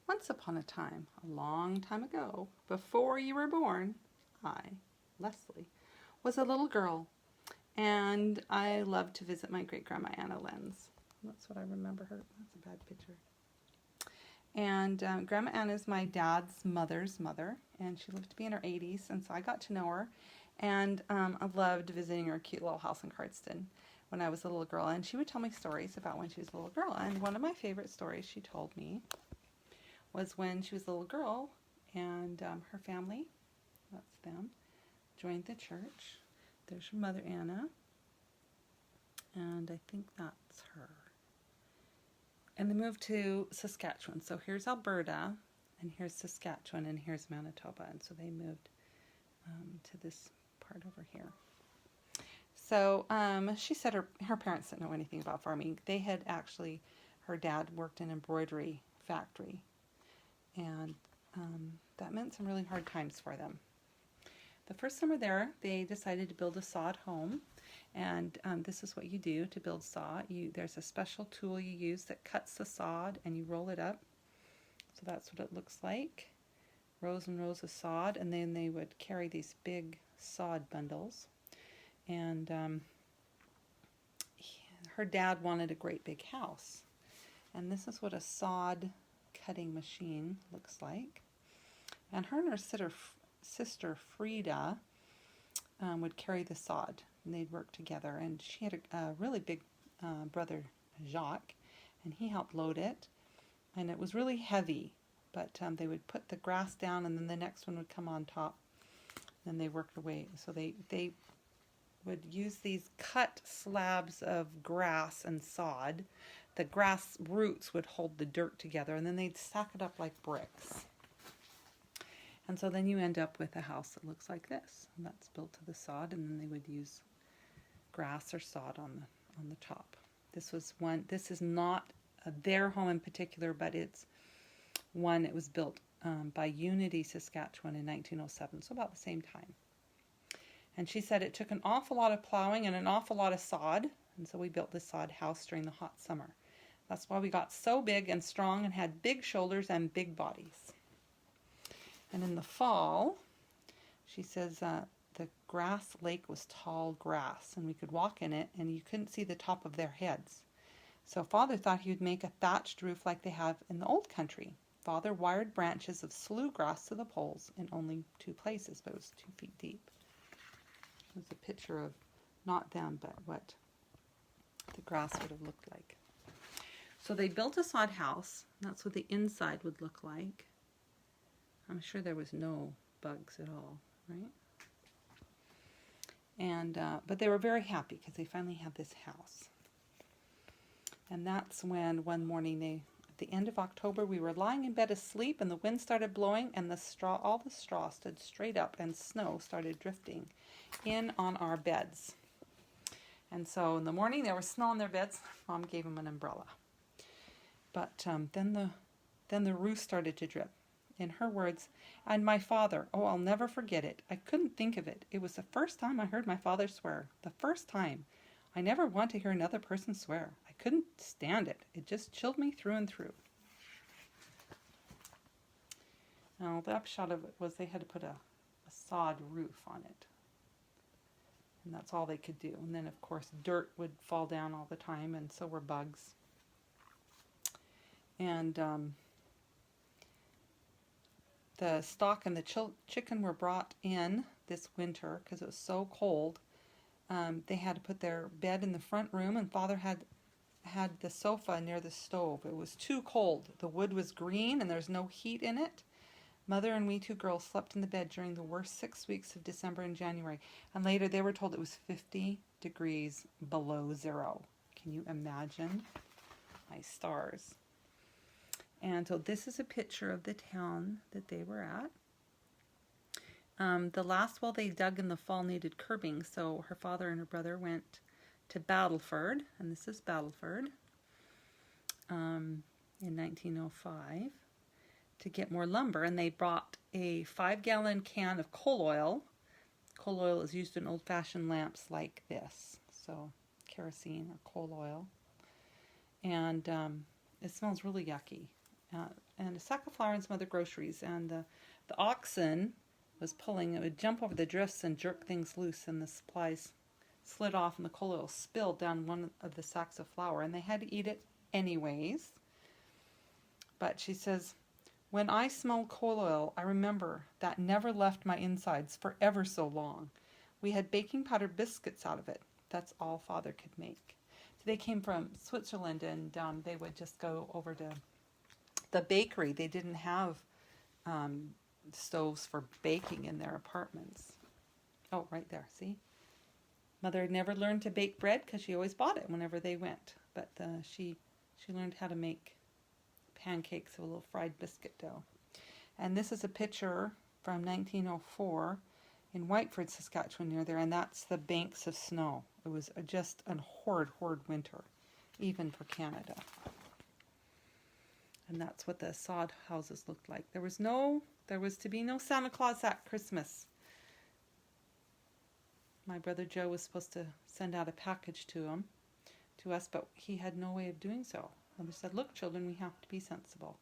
Once upon a time, a long time ago, before you were born, I, Leslie, was a little girl, and I loved to visit my great-grandma Anna Lenz. That's what I remember her. That's a bad picture. And Grandma Anna is my dad's mother's mother, and she lived to be in her 80s, and so I got to know her, and I loved visiting her cute little house in Cardston when I was a little girl, and she would tell me stories about when she was a little girl, and one of my favorite stories she told me was when she was a little girl and her family, that's them, joined the church. There's her mother Anna, and I think that's her. And they moved to Saskatchewan. So here's Alberta, and here's Saskatchewan, and here's Manitoba. And so they moved to this part over here. So she said her parents didn't know anything about farming. They had actually, her dad worked in an embroidery factory. And that meant some really hard times for them. The first summer there, they decided to build a sod home. And this is what you do to build sod. There's a special tool you use that cuts the sod and you roll it up. So that's what it looks like. Rows and rows of sod. And then they would carry these big sod bundles. And her dad wanted a great big house. And this is what a sod cutting machine looks like. And her and her sister Frida would carry the sod, and they'd work together. And she had a really big brother, Jacques, and he helped load it. And it was really heavy, but they would put the grass down, and then the next one would come on top. Then they worked away. So they would use these cut slabs of grass and sod. The grass roots would hold the dirt together, and then they'd stack it up like bricks. And so then you end up with a house that looks like this. And that's built to the sod, and then they would use grass or sod on the top. This is not their home in particular, but it's one that was built by Unity, Saskatchewan in 1907, so about the same time. And she said it took an awful lot of plowing and an awful lot of sod, and so we built this sod house during the hot summer. That's why we got so big and strong and had big shoulders and big bodies. And in the fall, she says the grass lake was tall grass, and we could walk in it, and you couldn't see the top of their heads. So Father thought he would make a thatched roof like they have in the old country. Father wired branches of slough grass to the poles in only 2 places, but it was 2 feet deep. It was a picture of not them, but what the grass would have looked like. So they built a sod house. That's what the inside would look like. I'm sure there was no bugs at all, right? And but they were very happy because they finally had this house. And that's when one morning at the end of October, we were lying in bed asleep, and the wind started blowing, and all the straw stood straight up, and snow started drifting in on our beds. And so in the morning, there was snow on their beds. Mom gave them an umbrella. But then the roof started to drip. In her words, and my father, oh, I'll never forget it. I couldn't think of it. It was the first time I heard my father swear. The first time. I never want to hear another person swear. I couldn't stand it. It just chilled me through and through. Now, the upshot of it was they had to put a sod roof on it. And that's all they could do. And then, of course, dirt would fall down all the time, and so were bugs. And the stock and the chicken were brought in this winter because it was so cold. They had to put their bed in the front room, and Father had the sofa near the stove. It was too cold. The wood was green, and there's no heat in it. Mother and we 2 girls slept in the bed during the worst 6 weeks of December and January. And later they were told it was 50 degrees below zero. Can you imagine? My stars. And so this is a picture of the town that they were at. The last well they dug in the fall needed curbing, so her father and her brother went to Battleford, and this is Battleford, in 1905, to get more lumber, and they brought a 5-gallon can of coal oil. Coal oil is used in old-fashioned lamps like this, so kerosene or coal oil, and it smells really yucky. and a sack of flour and some other groceries. And the oxen was pulling. It would jump over the drifts and jerk things loose, and the supplies slid off, and the coal oil spilled down one of the sacks of flour, and they had to eat it anyways. But she says, when I smell coal oil, I remember that never left my insides for ever so long. We had baking powder biscuits out of it. That's all Father could make. So they came from Switzerland, and they would just go over to the bakery. They didn't have stoves for baking in their apartments. Oh, right there, see? Mother had never learned to bake bread because she always bought it whenever they went. But she learned how to make pancakes with a little fried biscuit dough. And this is a picture from 1904 in Whiteford, Saskatchewan, near there, and that's the banks of snow. It was just a horrid winter, even for Canada. And that's what the sod houses looked like. There was to be no Santa Claus at Christmas. My brother Joe was supposed to send out a package to us, but he had no way of doing so. And we said, look, children, we have to be sensible.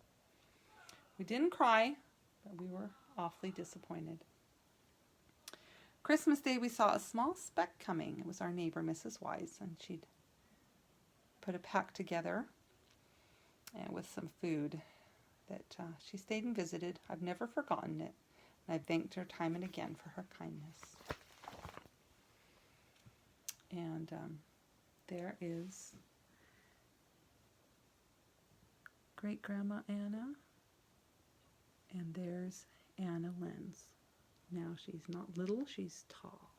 We didn't cry, but we were awfully disappointed. Christmas Day, we saw a small speck coming. It was our neighbor, Mrs. Wise, and she'd put a pack together with some food that she stayed and visited. I've never forgotten it, and I've thanked her time and again for her kindness. And there is Great-Grandma Anna, and there's Anna Lenz. Now she's not little, she's tall.